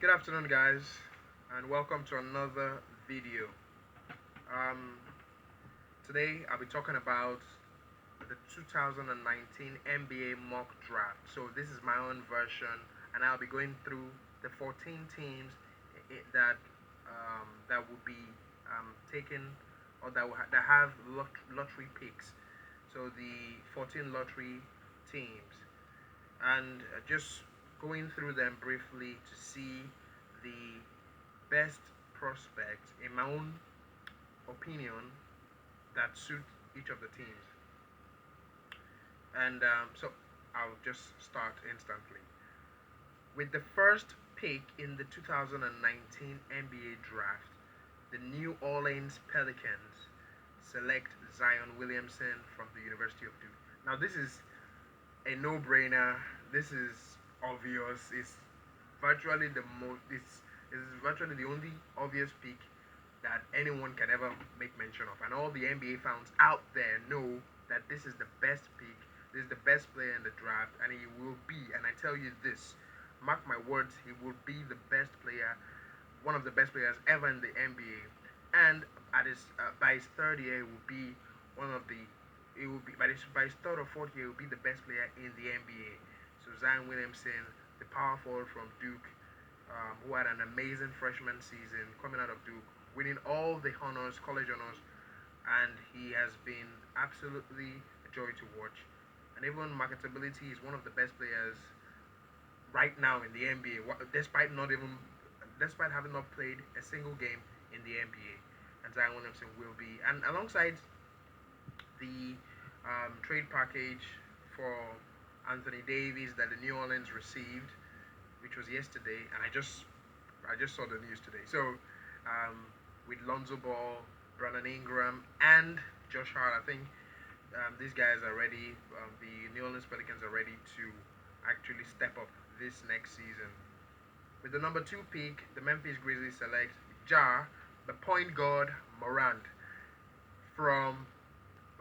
Good afternoon, guys, and welcome to another video. Um, Today I'll be talking about the 2019 NBA mock draft. So this is my own version, and I'll be going through the 14 teams that will be taken or that have lottery picks. So the 14 lottery teams, and just going through them briefly to see the best prospects, in my own opinion, that suit each of the teams. And so I'll just start instantly. With the first pick in the 2019 NBA draft, the New Orleans Pelicans select Zion Williamson from the University of Duke. Now, this is a no-brainer. This is obvious. It's virtually the most. It's virtually the only obvious pick that anyone can ever make mention of, and all the NBA fans out there know that this is the best pick. This is the best player in the draft, and he will be. And I tell you this, mark my words, he will be the best player, one of the best players ever in the NBA. And by his third year, he will be one of the. It will be by his third or fourth year, he will be the best player in the NBA. So Zion Williamson, the power forward from Duke, who had an amazing freshman season coming out of Duke, winning all the honors, college honors, and he has been absolutely a joy to watch. And even marketability, is one of the best players right now in the NBA, despite having not played a single game in the NBA. And Zion Williamson will be, and alongside the trade package for Anthony Davis that the New Orleans received, which was yesterday, and I just saw the news today. So with Lonzo Ball, Brandon Ingram, and Josh Hart, I think these guys are ready. The New Orleans Pelicans are ready to actually step up this next season. With the number 2 pick, the Memphis Grizzlies select the point guard Morant from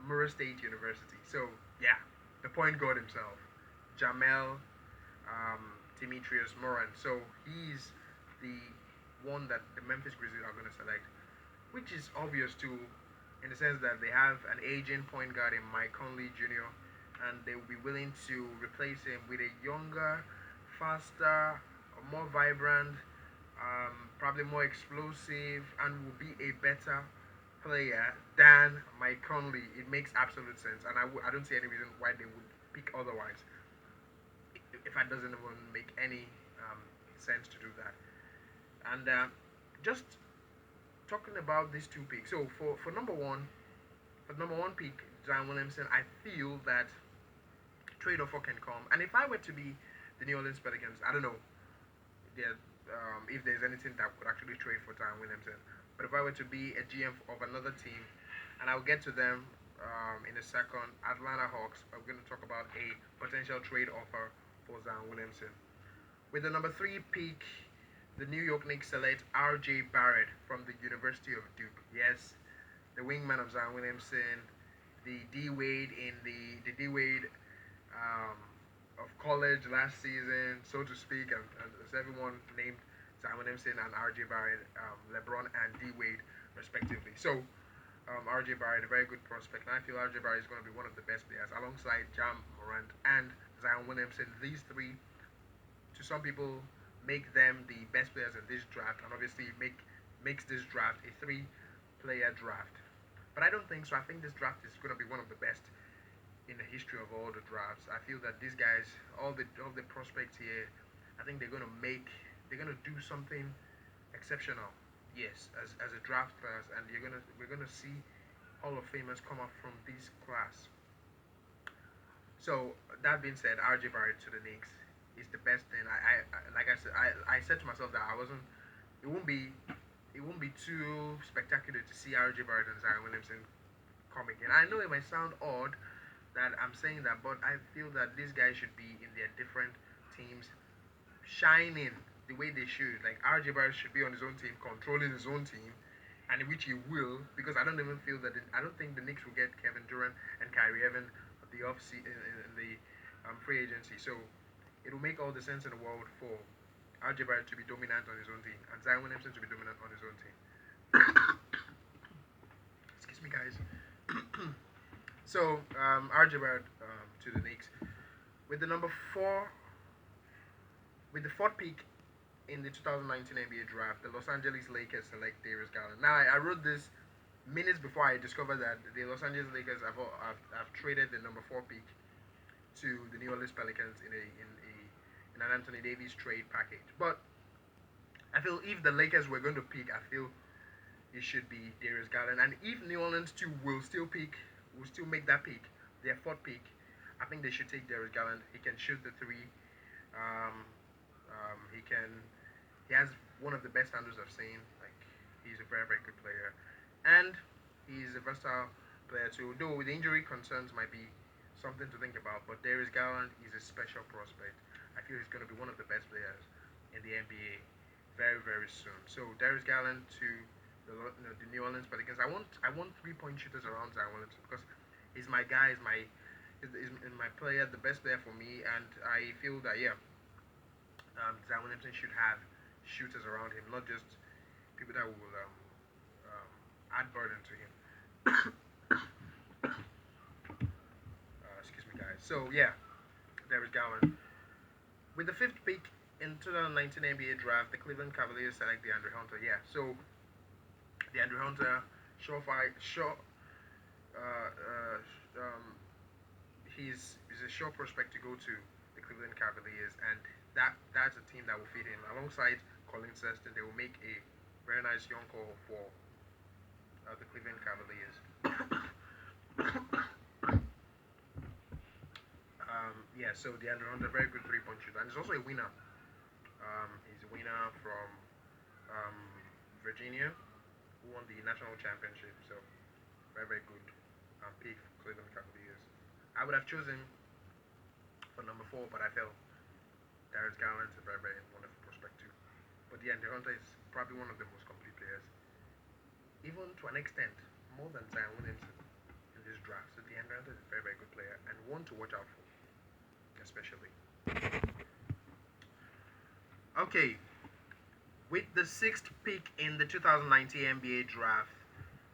Murray State University. So yeah, the point guard himself, Jamel Demetrius Morant. So he's the one that the Memphis Grizzlies are going to select, which is obvious too, in the sense that they have an aging point guard in Mike Conley Jr., and they will be willing to replace him with a younger, faster, more vibrant, probably more explosive, and will be a better player than Mike Conley. It makes absolute sense, and I don't see any reason why they would pick otherwise. If that doesn't even make any sense to do that. And just talking about these 2 picks. So for number one, pick, Zion Williamson, I feel that trade offer can come. And if I were to be the New Orleans Pelicans, I don't know if there's anything that would actually trade for Zion Williamson. But if I were to be a GM of another team, and I'll get to them in a second, Atlanta Hawks, I'm going to talk about a potential trade offer for Zion Williamson. With the number 3 pick, the New York Knicks select R.J. Barrett from the University of Duke. Yes, the wingman of Zion Williamson, the D Wade of college last season, so to speak, and as everyone named Zion Williamson and R.J. Barrett, LeBron and D Wade respectively. So R.J. Barrett, a very good prospect, and I feel R.J. Barrett is going to be one of the best players alongside Morant and Zion Williamson. These three, to some people, make them the best players in this draft, and obviously makes this draft a 3-player draft. But I don't think so. I think this draft is going to be one of the best in the history of all the drafts. I feel that these guys, all the prospects here, I think they're going to do something exceptional. Yes, as a draft class, and we're gonna see Hall of Famers come up from this class. So that being said, R.J. Barrett to the Knicks is the best thing. Like I said, I said to myself that it won't be too spectacular to see R.J. Barrett and Zion Williamson come again. I know it might sound odd that I'm saying that, but I feel that these guys should be in their different teams, shining the way they should. Like R.J. Barrett should be on his own team, controlling his own team, and which he will, because I don't even feel that I don't think the Knicks will get Kevin Durant and Kyrie Irving the in the free agency. So it will make all the sense in the world for RJ Barrett to be dominant on his own team, and Zion Williamson to be dominant on his own team. Excuse me, guys. So RJ Barrett to the Knicks with the fourth pick in the 2019 NBA draft. The Los Angeles Lakers select Darius Garland. Now I wrote this minutes before I discovered that the Los Angeles Lakers have traded the number 4 pick to the New Orleans Pelicans in an Anthony Davis trade package. But I feel if the Lakers were going to pick, I feel it should be Darius Garland. And if New Orleans too will still make that pick, their 4th pick, I think they should take Darius Garland. He can shoot the 3. He has one of the best handles I've seen. Like, he's a very, very good player, and he's a versatile player too. Though the injury concerns might be something to think about, but Darius Garland is a special prospect. I feel he's going to be one of the best players in the NBA very, very soon. So Darius Garland to the New Orleans Pelicans. I want 3-point shooters around Zion Williamson because he's my guy, he's my player, the best player for me, and I feel that Zion Williamson should have shooters around him, not just people that will add burden to him. Excuse me, guys. So Darius Garland. With the 5th pick in 2019 NBA draft, the Cleveland Cavaliers select DeAndre Hunter. So DeAndre Hunter, he's a sure prospect to go to the Cleveland Cavaliers, and that's a team that will fit him alongside Colin Sexton. They will make a very nice young core for the Cleveland Cavaliers. So DeAndre Hunter, very good 3-point shooter, and he's also a winner. He's a winner from Virginia, who won the national championship. So very, very good pick for Cleveland Cavaliers. I would have chosen for number 4, but I felt Darius Garland is a very, very wonderful prospect too. But DeAndre Hunter is probably one of the most complete players, even to an extent, more than Zion Williamson in this draft. So DeAndre Hunter is a very, very good player and one to watch out for, especially. Okay, with the 6th pick in the 2019 NBA draft,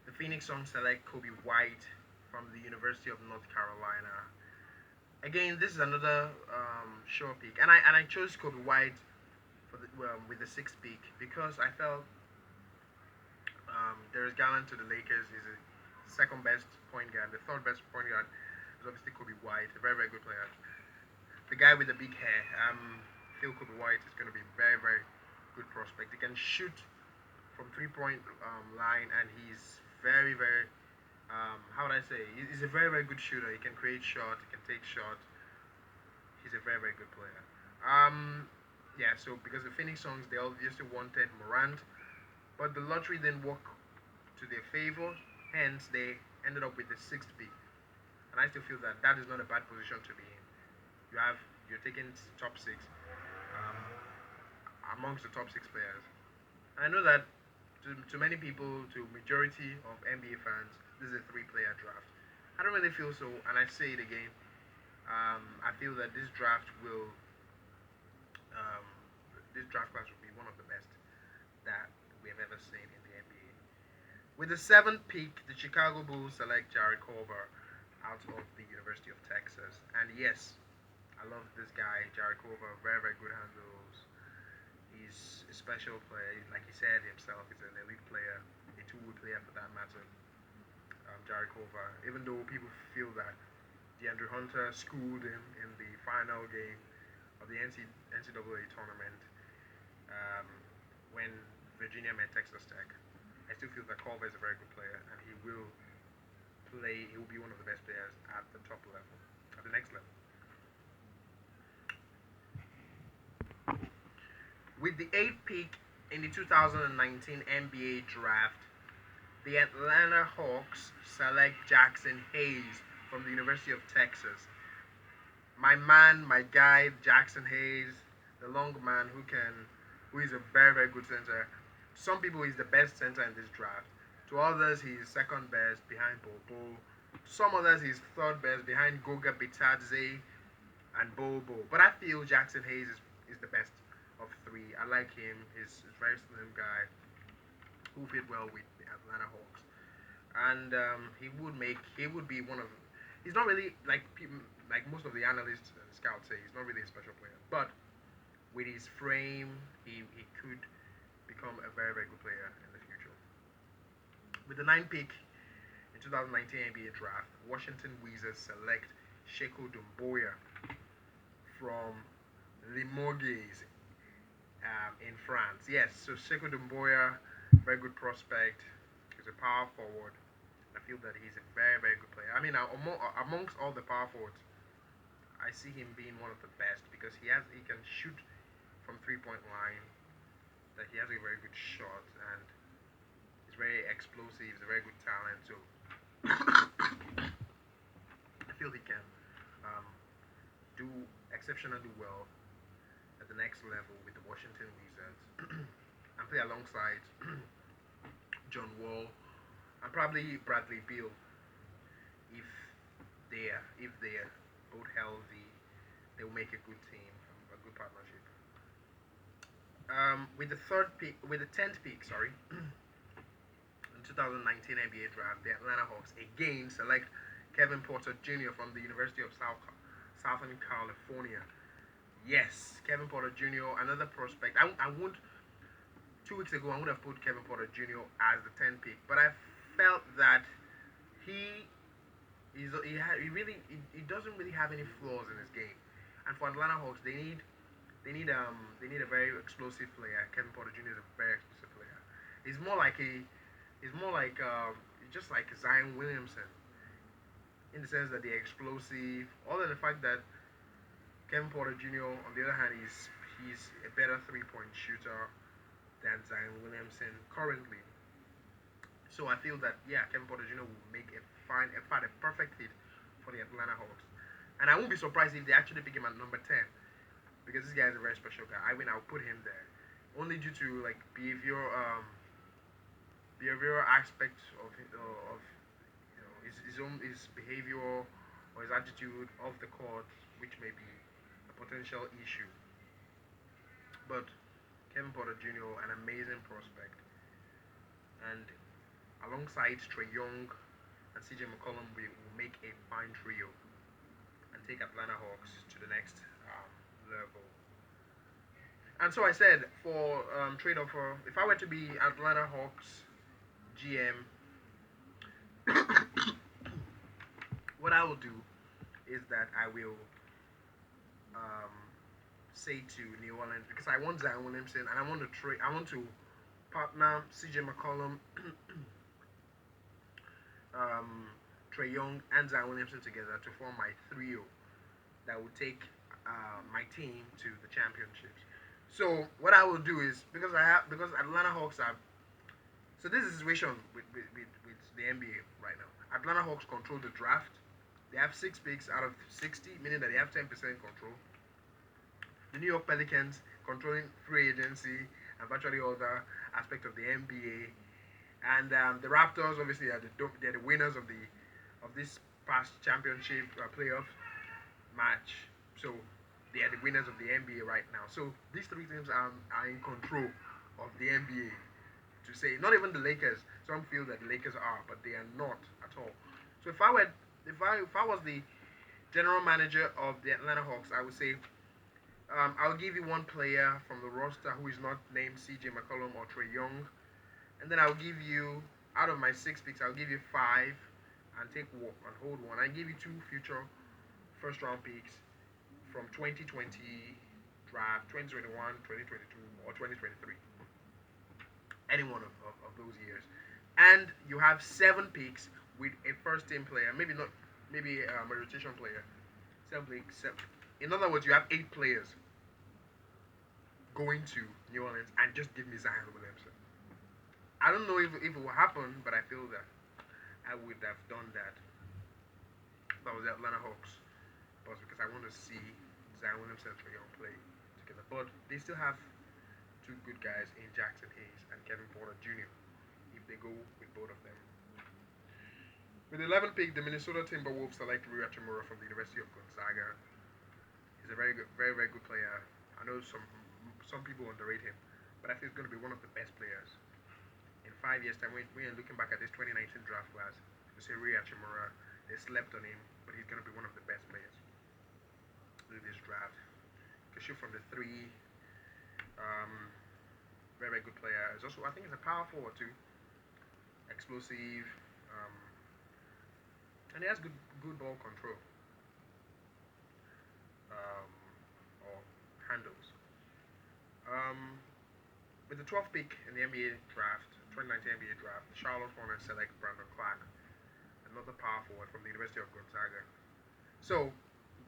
the Phoenix Suns select Coby White from the University of North Carolina. Again, this is another sure pick, and I chose Coby White with the 6th pick because I felt Darius Garland to the Lakers is a 2nd best point guard. The 3rd best point guard is obviously Coby White, a very, very good player. The guy with the big hair. I feel Coby White is going to be a very, very good prospect. He can shoot from 3-point line, and he's very, very how would I say? He's a very, very good shooter. He can create shots. He can take shots. He's a very, very good player. So because the Phoenix Suns, they obviously wanted Morant, but the lottery didn't work to their favor. Hence, they ended up with the 6th pick. And I still feel that is not a bad position to be in. You're taking top 6 amongst the top 6 players. And I know that to many people, to majority of NBA fans, this is a 3-player draft. I don't really feel so, and I say it again. I feel that this draft class will be one of the best that we have ever seen in the NBA. With the 7th pick, the Chicago Bulls select Jarrett Culver out of the University of Texas. And yes, I love this guy, Jarrett Culver. Very, very good handles. He's a special player. Like he said himself, he's an elite player, a two-way player for that matter. Jarrett Culver. Even though people feel that DeAndre Hunter schooled him in the final game of the NCAA tournament when Virginia met Texas Tech, I still feel that Culver is a very good player, and he will be one of the best players at the top level, at the next level. With the 8th pick in the 2019 NBA draft, the Atlanta Hawks select Jaxson Hayes from the University of Texas. My man, my guy, Jaxson Hayes, the long man who is a very, very good center. To some people, he's the best center in this draft. To others, he's 2nd best behind Bol Bol. To some others, he's 3rd best behind Goga Bitadze and Bol Bol. But I feel Jaxson Hayes is the best of 3. I like him. He's a very slim guy who fit well with the Atlanta Hawks, and he would be one of. He's not really like most of the analysts and scouts say. He's not really a special player, but with his frame, he could become a very very good player in the future. With the 9th pick in 2019 NBA draft, Washington Wizards select Sekou Doumbouya from Limoges in France. Yes, so Sekou Doumbouya, very good prospect. He's a power forward. I feel that he's a very, very good player. I mean, amongst all the power forwards, I see him being one of the best because he can shoot from 3-point line. That he has a very good shot and he's very explosive. He's a very good talent. So I feel he can do exceptionally well at the next level with the Washington Wizards and play alongside John Wall and probably Bradley Beal if they're both healthy. They will make a good team, a good partnership. With the 10th pick, in 2019 NBA draft, the Atlanta Hawks again select Kevin Porter Jr. from the University of Southern California. Yes, Kevin Porter Jr., another prospect. I would 2 weeks ago I would have put Kevin Porter Jr. as the 10th pick, but I felt that he doesn't really have any flaws in his game, and for Atlanta Hawks they need a very explosive player. Kevin Porter Jr. is a very explosive player. He's just like Zion Williamson in the sense that they're explosive. Other than the fact that Kevin Porter Jr. on the other hand he's a better 3-point shooter than Zion Williamson currently. So I feel that Kevin Porter Jr. will make a perfect fit for the Atlanta Hawks, and I won't be surprised if they actually pick him at number 10. Because this guy is a very special guy. I mean, I'll put him there only due to like behavioral aspects of his behavior or his attitude off the court, which may be a potential issue. But Kevin Porter Jr., an amazing prospect, and alongside Trae Young and CJ McCollum, we will make a fine trio and take Atlanta Hawks to the next level. And so I said for trade offer, if I were to be Atlanta Hawks GM, what I will do is that I will say to New Orleans, because I want Zion Williamson and I want to partner CJ McCollum, Trae Young and Zion Williamson together to form my trio that would take my team to the championships. So what I will do is because Atlanta Hawks are, so this is the situation with the NBA right now. Atlanta Hawks control the draft. They have 6 picks out of 60, meaning that they have 10% control. The New York Pelicans controlling free agency and virtually all the aspect of the NBA. And the Raptors obviously they're the winners of this past championship playoff match. So they are the winners of the NBA right now. So these 3 teams are in control of the NBA. To say, not even the Lakers. Some feel that the Lakers are, but they are not at all. So if I was the general manager of the Atlanta Hawks, I would say I'll give you 1 player from the roster who is not named CJ McCollum or Trae Young, and then I'll give you, out of my 6 picks, I'll give you 5 and hold 1. I give you 2 future first round picks from 2020 draft, 2021, 2022, or 2023. Any one of those years. And you have 7 picks with a first team player, maybe a rotation player. 7 picks. In other words, you have 8 players going to New Orleans and just give me Zion Williamson. I don't know if it will happen, but I feel that I would have done that. That was the Atlanta Hawks. But because I want to see Zion Williamson and Trae Young play together. But they still have 2 good guys in Jaxson Hayes and Kevin Porter Jr. if they go with both of them. With the 11th pick, the Minnesota Timberwolves select Hachimura from the University of Gonzaga. He's a very good, very, very good player. I know some people underrate him, but I think he's going to be one of the best players in 5 years' time. When you're looking back at this 2019 draft class, you say Hachimura, they slept on him, but he's going to be one of the best players in this draft. Can shoot from the three. Very, very good player. He's also, I think, he's a power forward too. Explosive, and he has good ball control or handles. With the 12th pick in the NBA draft, 2019 NBA draft, the Charlotte Hornets select Clarke, another power forward from the University of Gonzaga. So,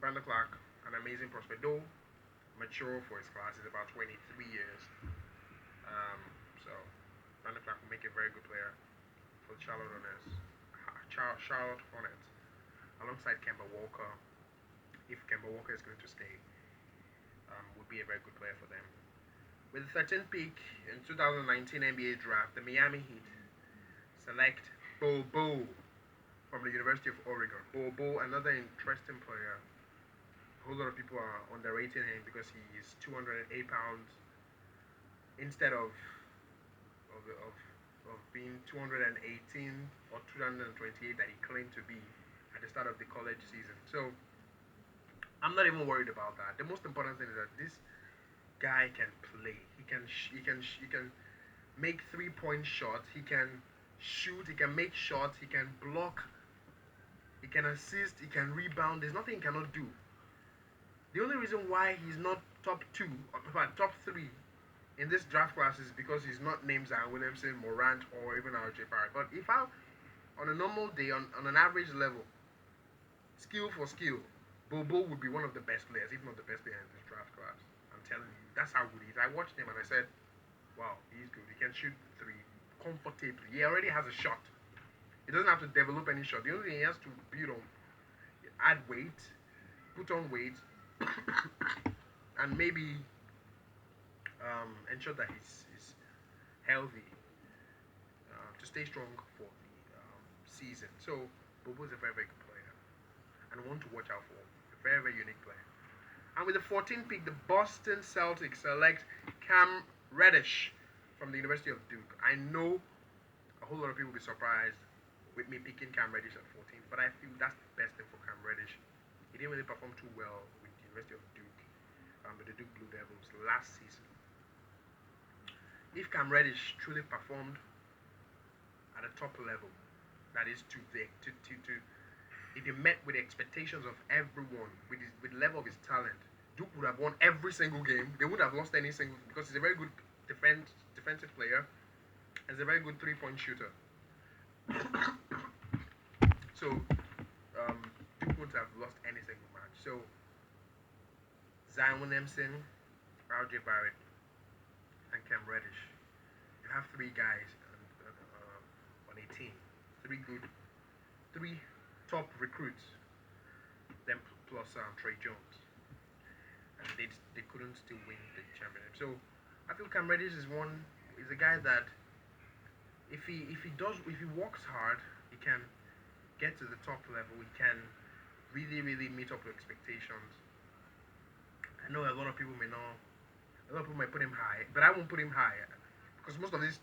Clarke, an amazing prospect, though mature for his class, is about 23 years. So, Clarke will make a very good player for the Charlotte Hornets, alongside Kemba Walker. If Kemba Walker is going to stay, would be a very good player for them. With the 13th pick in 2019 NBA draft, the Miami Heat select Bol Bol from the University of Oregon. Bol Bol, another interesting player. A whole lot of people are underrating him because he is 208 pounds instead of being 218 or 228 that he claimed to be at the start of the college season. So I'm not even worried about that. The most important thing is that this guy can play. He can make 3-point shots. He can shoot. He can make shots. He can block. He can assist. He can rebound. There's nothing he cannot do. The only reason why he's not top 2, or in fact top 3 in this draft class is because he's not named Zion Williamson, Morant, or even Barrett. But if I, on a normal day, on an average level, skill for skill, Bol Bol would be one of the best players, if not the best player in this draft class. I'm telling you, that's how good he is. I watched him and I said, wow, he's good. He can shoot 3 comfortably. He already has a shot. He doesn't have to develop any shot. The only thing he has to build on, add weight, put on weight, and maybe ensure that he's healthy to stay strong for the season. So Bol Bol is a very, very good player and one to watch out for. A very, very unique player. And with the 14th pick, the Boston Celtics select Reddish from the University of Duke. I know a whole lot of people will be surprised with me picking Reddish at 14th, but I feel that's the best thing for Reddish. He didn't really perform too well with the University of Duke, with the Duke Blue Devils last season. If Reddish truly performed at a top level, that is if he met with the expectations of everyone, with the level of his talent, Duke would have won every single game. They wouldn't have lost any single, because he's a very good defensive player, and he's a very good 3-point shooter. So Duke wouldn't have lost any single match. So Zion Williamson, Barrett, and Reddish. You have 3 guys on a team. 3 top recruits. Then plus Trey Jones, and they couldn't still win the championship. So I feel Reddish is a guy that if he works hard, he can get to the top level. He can really, really meet up to expectations. I know a lot of people may put him high, but I won't put him high because most of these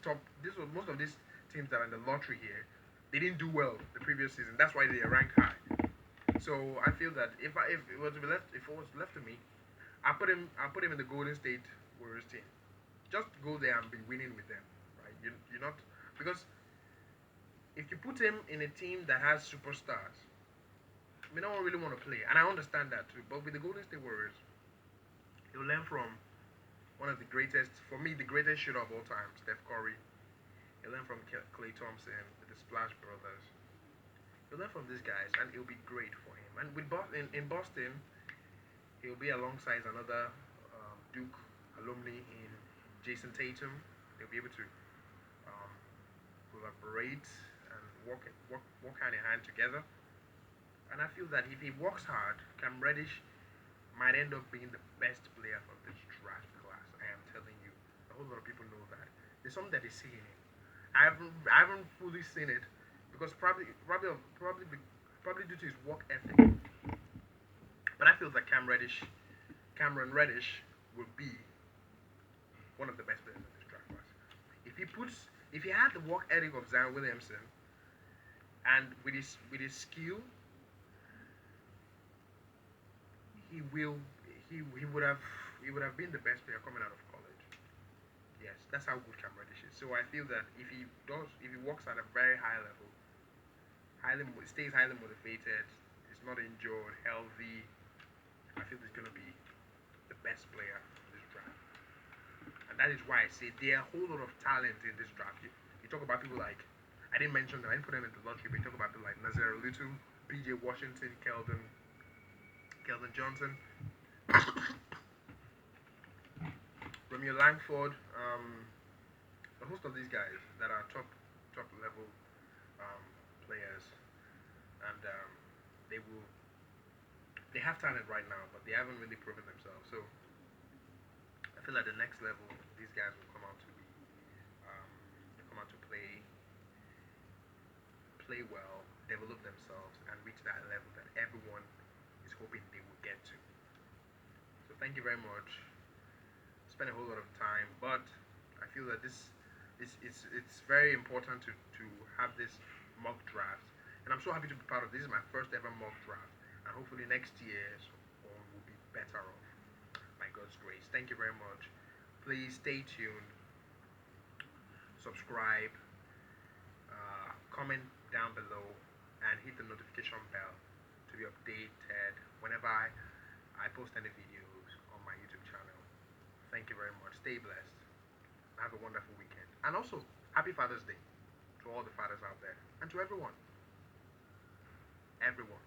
teams that are in the lottery here, they didn't do well the previous season. That's why they are ranked high. So I feel that if it was left to me, I put him in the Golden State Warriors team. Just go there and be winning with them, right? You're not, because if you put him in a team that has superstars, no one really want to play, and I understand that too. But with the Golden State Warriors, you'll learn from one of the greatest, for me, the greatest shooter of all time, Steph Curry. You'll learn from Klay Thompson, the Splash Brothers. You'll learn from these guys, and it'll be great for him. And with in Boston, he'll be alongside another Duke alumni in Jason Tatum. They'll be able to collaborate and work hand in hand together. And I feel that if he works hard, Reddish might end up being the best player from this draft class. I am telling you, a whole lot of people know that. There's something that they see in him. I haven't fully seen it because probably due to his work ethic. But I feel that Cameron Reddish will be one of the best players in this draft class. If he had the work ethic of Zion Williamson, and with his skill, he would have been the best player coming out of college. Yes, that's how good Cam Reddish is. So I feel that if he works at a very high level, stays highly motivated, is not injured, healthy, I feel he's gonna be the best player in this draft. And that is why I say there are a whole lot of talent in this draft. You talk about people like, I didn't mention them, I didn't put them in the lottery, but you talk about people like Nazir Little, PJ Washington, Keldon Johnson, Romeo Langford, a host of these guys that are top level players, and they have talent right now, but they haven't really proven themselves. So I feel like the next level, these guys will come out to be, play well, develop themselves, and reach that level that everyone is hoping they will get to. So thank you very much. Spent a whole lot of time, but I feel that it's very important to have this mock draft, and I'm so happy to be part of this. Is my first ever mock draft, and hopefully next year will be better off. By God's grace. Thank you very much. Please stay tuned, subscribe, comment down below, and hit the notification bell to be updated whenever I post any videos on my YouTube channel. Thank you very much. Stay blessed. Have a wonderful weekend. And also, happy Father's Day to all the fathers out there and to everyone. Everyone.